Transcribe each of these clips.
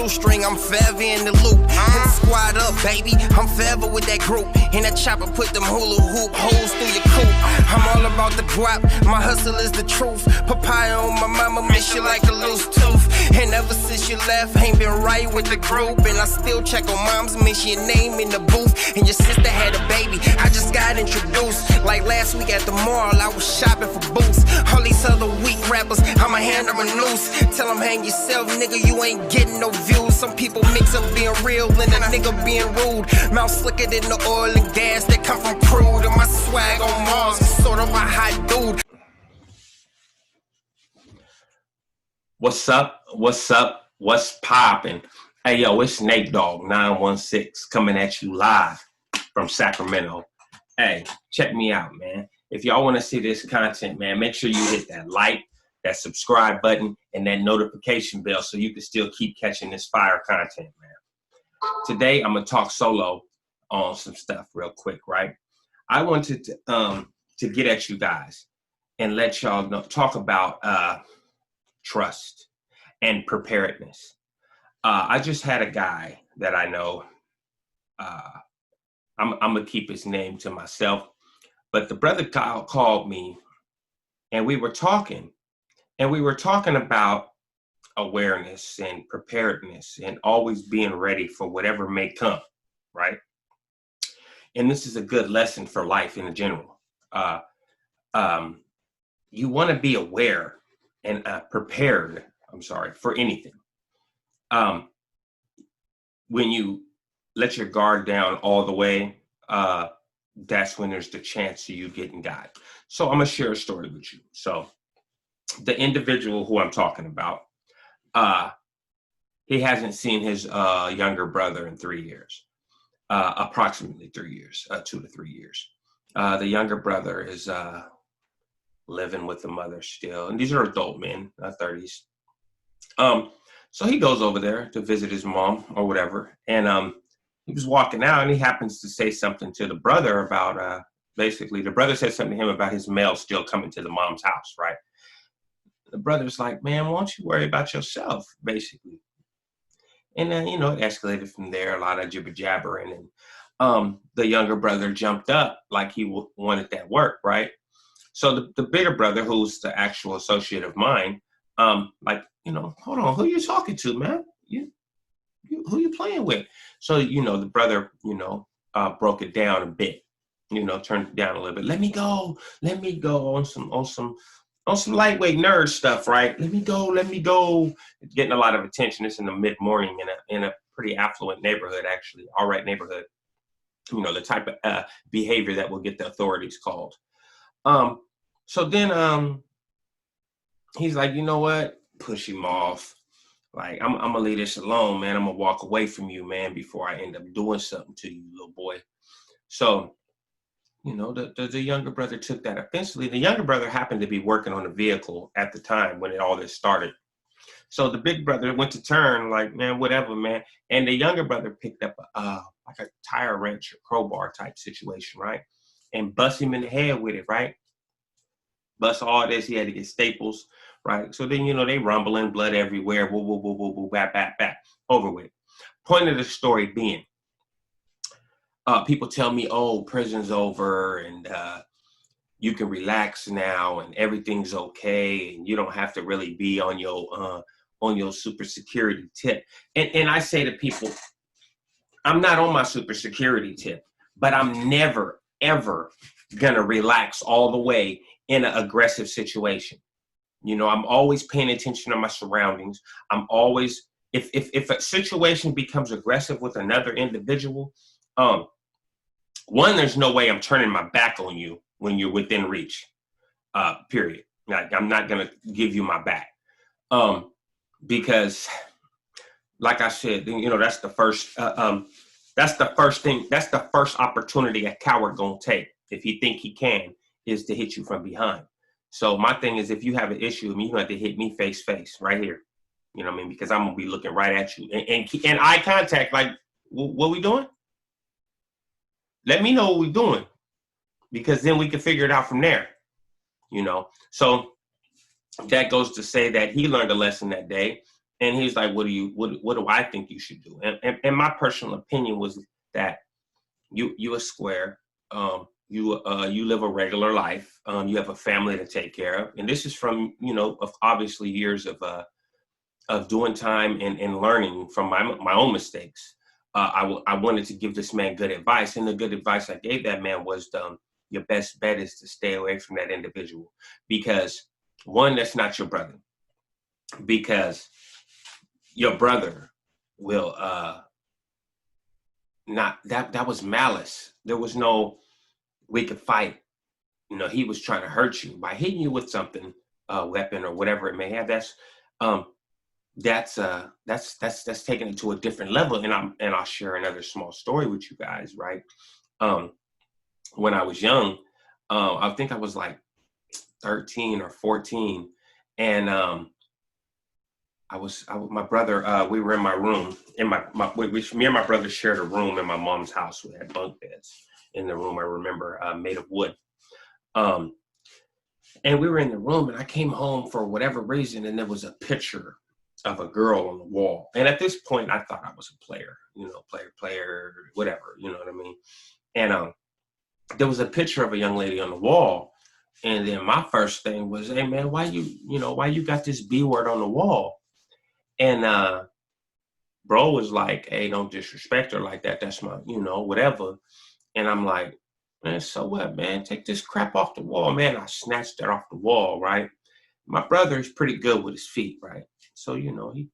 shoestring, I'm forever in the loop. And squad up, baby, I'm forever with that group. And that chopper put them hula hoop holes through your coupe. I'm all about the guap, my hustle is the truth. Papaya on my mama, miss you like a loose tooth. And ever since you left, ain't been right with the group. And I still check on mom's, miss your name in the booth. And your sister had a baby, I just got introduced. Like last week at the mall, I was shopping for boots. All these other weak rappers, I'ma hand them a noose. Tell them hang yourself, nigga, you ain't getting no views. Some people mix up being real and a nigga being rude. Mouth slicker than the oil and gas that come from crude. And my swag on Mars is sort of a hot dude. What's up? What's up? What's poppin'? Hey, yo, it's NateDoggSac916 coming at you live from Sacramento. Hey, check me out, man. If y'all want to see this content, man, make sure you hit that like, that subscribe button, and that notification bell so you can still keep catching this fire content, man. Today, I'm going to talk solo on some stuff real quick, right? I wanted to get at you guys and let y'all know, talk about trust and preparedness. I just had a guy that I know. I'm gonna keep his name to myself, but the brother Kyle called me, and we were talking about awareness and preparedness and always being ready for whatever may come, right? And this is a good lesson for life in general. You want to be aware and prepared, for anything. When you let your guard down all the way, that's when there's the chance of you getting got. So I'm gonna share a story with you. So the individual who I'm talking about, he hasn't seen his younger brother in 3 years, approximately 3 years, 2 to 3 years. The younger brother is living with the mother still, and these are adult men, 30s. So he goes over there to visit his mom or whatever, and he was walking out, and he happens to say something to the brother about, basically, the brother said something to him about his mail still coming to the mom's house, right? The brother's like, man, why don't you worry about yourself, basically? And then, it escalated from there, a lot of jibber jabbering, and the younger brother jumped up like he wanted that work, right? So the bigger brother, who's the actual associate of mine, hold on, who you talking to, man? Who you playing with? So, the brother, broke it down a bit, turned it down a little bit. Let me go on some lightweight nerd stuff, right? Let me go. It's getting a lot of attention. It's in the mid-morning in a pretty affluent neighborhood, actually, all right neighborhood. The type of behavior that will get the authorities called. So then he's like, you know what? Push him off. Like, I'm gonna leave this alone, man. I'm gonna walk away from you, man, before I end up doing something to you, little boy. So, the younger brother took that offensively. The younger brother happened to be working on a vehicle at the time when all this started. So the big brother went to turn, like, man, whatever, man. And the younger brother picked up like a tire wrench or crowbar type situation, right? And bust him in the head with it, right? Bust all this. He had to get staples, right? So then, they rumbling, blood everywhere, woo, woo, woo, woo, woo, back, over with. Point of the story being, people tell me, oh, prison's over and you can relax now and everything's okay and you don't have to really be on your super security tip. And I say to people, I'm not on my super security tip, but I'm never, ever gonna relax all the way in an aggressive situation. I'm always paying attention to my surroundings. I'm always, if a situation becomes aggressive with another individual, one, there's no way I'm turning my back on you when you're within reach, period. Like, I'm not gonna give you my back. Because like I said, that's the first opportunity a coward gonna take if he think he can, is to hit you from behind. So my thing is, if you have an issue with me, you have to hit me face right here. You know what I mean? Because I'm gonna be looking right at you and eye contact. Like, what we doing? Let me know what we're doing, because then we can figure it out from there. So that goes to say that he learned a lesson that day, And he's like, what do I think you should do? And my personal opinion was that you a square, you live a regular life, you have a family to take care of. And this is from, of obviously years of doing time and learning from my own mistakes. I wanted to give this man good advice. And the good advice I gave that man was, your best bet is to stay away from that individual, because one, that's not your brother, because your brother will not, that was malice. There was no, we could fight. He was trying to hurt you by hitting you with something, weapon or whatever it may have. That's taking it to a different level. And I'll share another small story with you guys, right? When I was young, I think I was like 13 or 14, and my brother, we were in my room, me and my brother shared a room in my mom's house. We had bunk beds in the room, I remember, made of wood. And we were in the room, and I came home for whatever reason, and there was a picture of a girl on the wall. And at this point, I thought I was a player, player, whatever, you know what I mean? And there was a picture of a young lady on the wall. And then my first thing was, hey man, why you got this B word on the wall? And bro was like, hey, don't disrespect her like that. That's my, whatever. And I'm like, man, so what, man? Take this crap off the wall, man. I snatched that off the wall, right? My brother is pretty good with his feet, right? So, he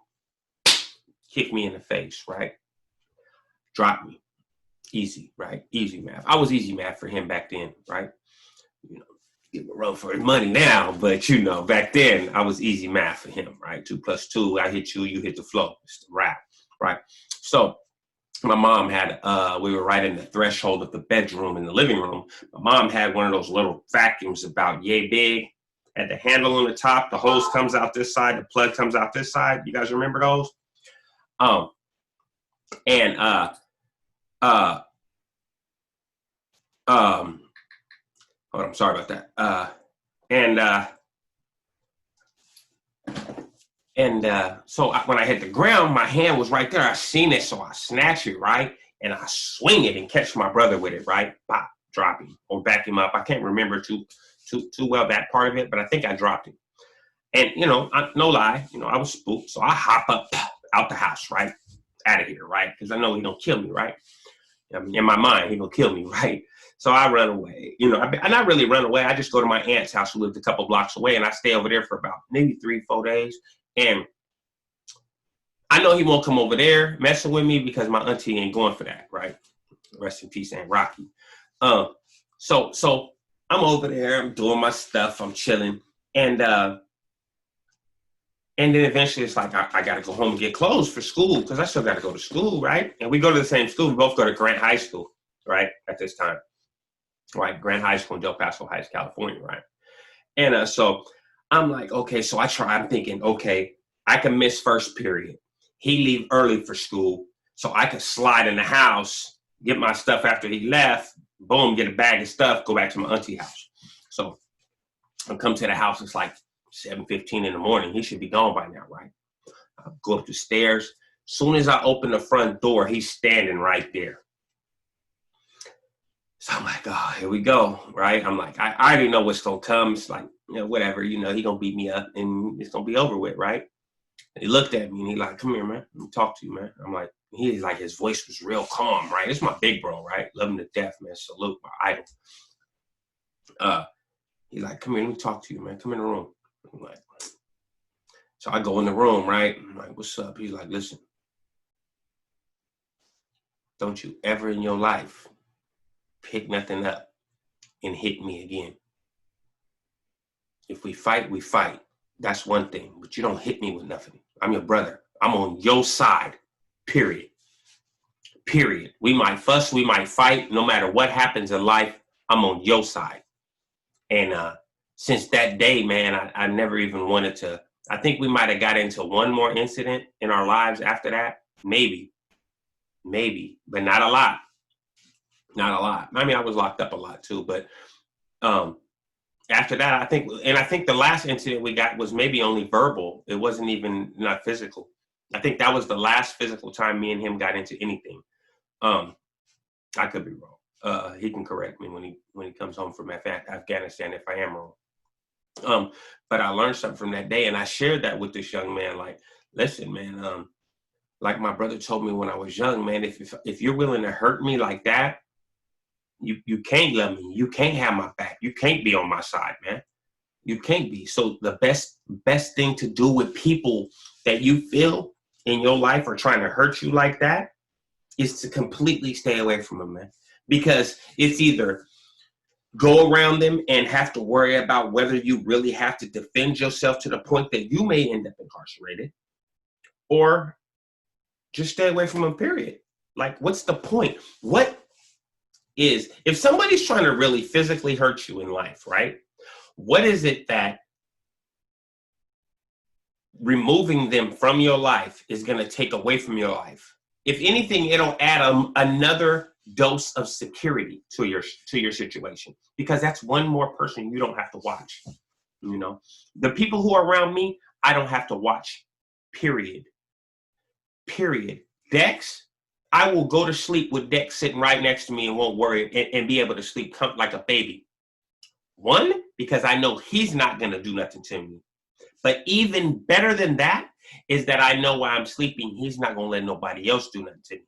kicked me in the face, right? Dropped me. Easy, right? Easy math. I was easy math for him back then, right? Give him a run for his money now, but back then I was easy math for him, right? 2 + 2, I hit you, you hit the floor. It's the rap, right? So my mom had, we were right in the threshold of the bedroom in the living room. My mom had one of those little vacuums about yay big, had the handle on the top, the hose comes out this side, the plug comes out this side. You guys remember those? I'm sorry about that. So when I hit the ground, my hand was right there. I seen it, so I snatch it, right? And I swing it and catch my brother with it, right? Pop, drop him or back him up. I can't remember too well that part of it, but I think I dropped him. And, no lie, I was spooked. So I hop up out the house, right? Out of here, right? Because I know he don't kill me, right? In my mind, he gonna kill me, right? So I run away, and I really run away. I just go to my aunt's house, who lived a couple blocks away, and I stay over there for about maybe 3-4 days. And I know he won't come over there messing with me because my auntie ain't going for that, right? Rest in peace, Aunt Rocky. So I'm over there, I'm doing my stuff, I'm chilling, and then eventually it's like I got to go home and get clothes for school because I still got to go to school, right? And we go to the same school. We both go to Grant High School, right, at this time. Right, Grant High School in Del Paso Heights, California, right? And so I'm like, okay, so I'm thinking, okay, I can miss first period. He leave early for school, so I could slide in the house, get my stuff after he left, boom, get a bag of stuff, go back to my auntie house. So I come to the house, it's like 7:15 in the morning. He should be gone by now, right? I go up the stairs. Soon as I open the front door, he's standing right there. So I'm like, oh, here we go, right? I'm like, I already know what's going to come. It's like, whatever, he going to beat me up and it's going to be over with, right? And he looked at me and he like, come here, man. Let me talk to you, man. I'm like, he's like, his voice was real calm, right? It's my big bro, right? Love him to death, man. Salute, my idol. He's like, come here, let me talk to you, man. Come in the room. I'm like, so I go in the room, right? I'm like, what's up? He's like, listen, don't you ever in your life pick nothing up and hit me again. If we fight, we fight. That's one thing, but you don't hit me with nothing. I'm your brother. I'm on your side, period. Period. We might fuss, we might fight. No matter what happens in life, I'm on your side. And since that day, man, I never even wanted to. I think we might have got into one more incident in our lives after that. Maybe, but not a lot. Not a lot. I mean, I was locked up a lot too, but after that, I think the last incident we got was maybe only verbal. It wasn't even not physical. I think that was the last physical time me and him got into anything. I could be wrong. He can correct me when he comes home from Afghanistan if I am wrong. But I learned something from that day, and I shared that with this young man. Like, listen, man, like my brother told me when I was young, man, if you're willing to hurt me like that, you can't love me. You can't have my back. You can't be on my side, man. You can't be. So the best thing to do with people that you feel in your life are trying to hurt you like that is to completely stay away from them, man. Because it's either go around them and have to worry about whether you really have to defend yourself to the point that you may end up incarcerated, or just stay away from them, period. Like, what's the point? If somebody's trying to really physically hurt you in life, right? What is it that removing them from your life is going to take away from your life? If anything, it'll add another dose of security to your situation, because that's one more person you don't have to watch. You know, the people who are around me, I don't have to watch, period. Dex, I will go to sleep with Dex sitting right next to me and won't worry and be able to sleep like a baby. One, because I know he's not going to do nothing to me. But even better than that is that I know while I'm sleeping, he's not going to let nobody else do nothing to me.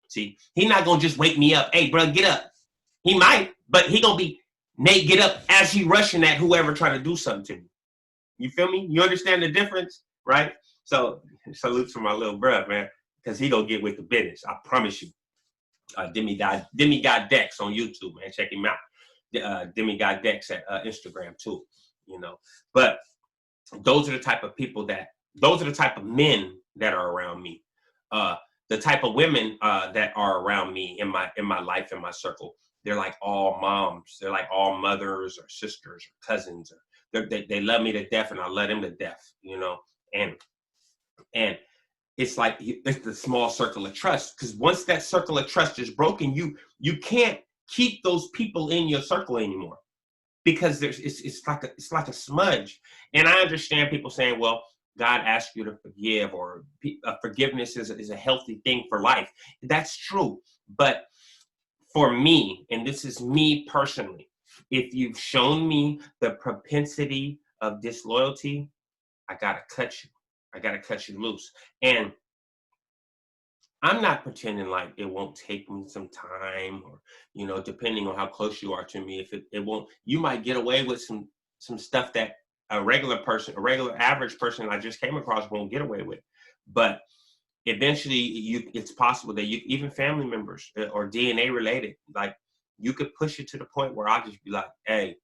See, he's not going to just wake me up. Hey, bro, get up. He might, but he going to be, Nate, get up, as he rushing at whoever trying to do something to me. You feel me? You understand the difference, right? So salute to my little bro, man, because he going to get with the business. I promise you. Demigod Dex on YouTube, man. Check him out. Demigod Dex at Instagram too, you know. But those are the type of men that are around me. The type of women that are around me in my life, in my circle, they're like all moms. They're like all mothers or sisters or cousins. They love me to death, and I love them to death, you know. And it's like it's the small circle of trust, because once that circle of trust is broken, you can't keep those people in your circle anymore, because it's like a smudge. And I understand people saying, well, God asks you to forgive, or forgiveness is a healthy thing for life. That's true. But for me, and this is me personally, if you've shown me the propensity of disloyalty, I gotta cut you. I gotta cut you loose. And I'm not pretending like it won't take me some time, or, you know, depending on how close you are to me, if it won't, you might get away with some stuff that a regular average person I just came across won't get away with. But eventually it's possible that even family members or DNA related, like, you could push it to the point where I'll just be like, hey,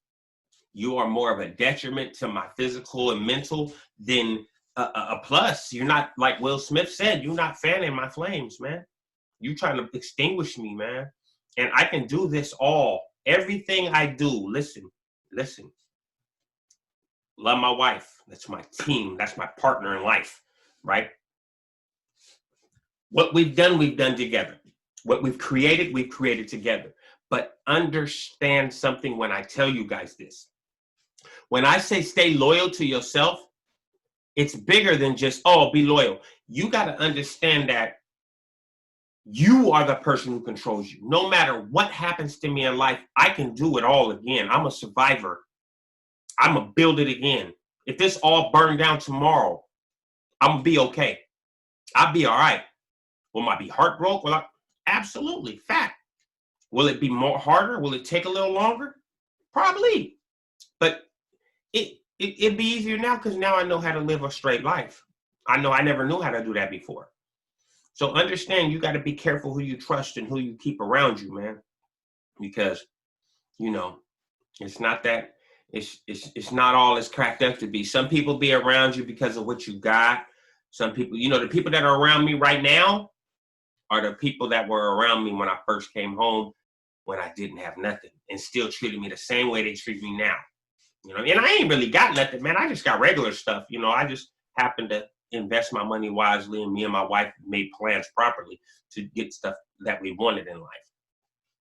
you are more of a detriment to my physical and mental than a plus. You're not, like Will Smith said, you're not fanning my flames, man. You trying to extinguish me, man. And I can do this everything I do. Listen. Love my wife. That's my team. That's my partner in life, right? What we've done together. What we've created together. But understand something when I tell you guys this. When I say stay loyal to yourself, it's bigger than just, be loyal. You got to understand that you are the person who controls you. No matter what happens to me in life, I can do it all again. I'm a survivor. I'm going to build it again. If this all burned down tomorrow, I'm going to be okay. I'll be all right. Will I be heartbroken? Absolutely. Fact. Will it be more harder? Will it take a little longer? Probably. But it'd be easier now, because now I know how to live a straight life. I know I never knew how to do that before. So understand, you got to be careful who you trust and who you keep around you, man. Because, you know, it's not that, it's not all it's cracked up to be. Some people be around you because of what you got. Some people, you know, the people that are around me right now are the people that were around me when I first came home, when I didn't have nothing, and still treated me the same way they treat me now. You know, and I ain't really got nothing, man. I just got regular stuff. You know, I just happen to invest my money wisely, and me and my wife made plans properly to get stuff that we wanted in life.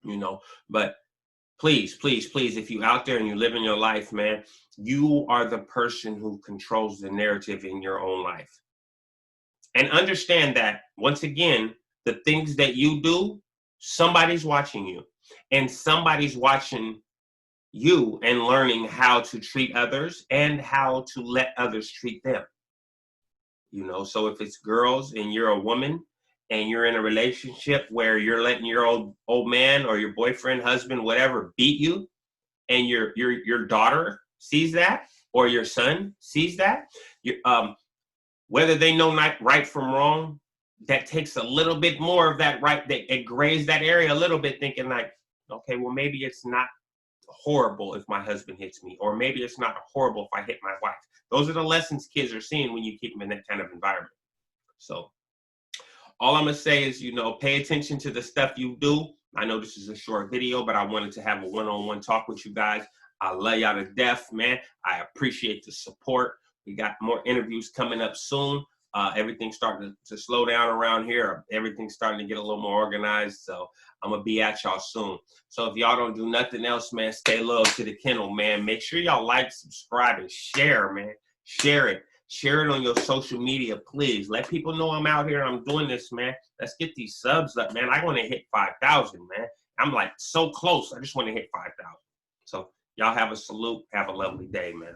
You know, but please, if you out there and you live in your life, man, you are the person who controls the narrative in your own life. And understand that, once again, the things that you do, somebody's watching you. And somebody's watching you and learning how to treat others and how to let others treat them. You know, so if it's girls and you're a woman and you're in a relationship where you're letting your old man or your boyfriend, husband, whatever, beat you, and your daughter sees that, or your son sees that, whether they know not right from wrong, that takes a little bit more of that right, that it grazed that area a little bit, thinking like, okay, well, maybe it's not horrible if my husband hits me, or maybe it's not horrible if I hit my wife. Those are the lessons kids are seeing when you keep them in that kind of environment. So all I'm gonna say is, you know, pay attention to the stuff you do. I know this is a short video, but I wanted to have a one-on-one talk with you guys. I love y'all to death, man. I appreciate the support. We got more interviews coming up soon. Everything's starting to slow down around here. Everything's starting to get a little more organized. So I'm going to be at y'all soon. So if y'all don't do nothing else, man, stay loyal to the kennel, man. Make sure y'all like, subscribe, and share, man. Share it. Share it on your social media, please. Let people know I'm out here and I'm doing this, man. Let's get these subs up, man. I want to hit 5,000, man. I'm like so close. I just want to hit 5,000. So y'all have a salute. Have a lovely day, man.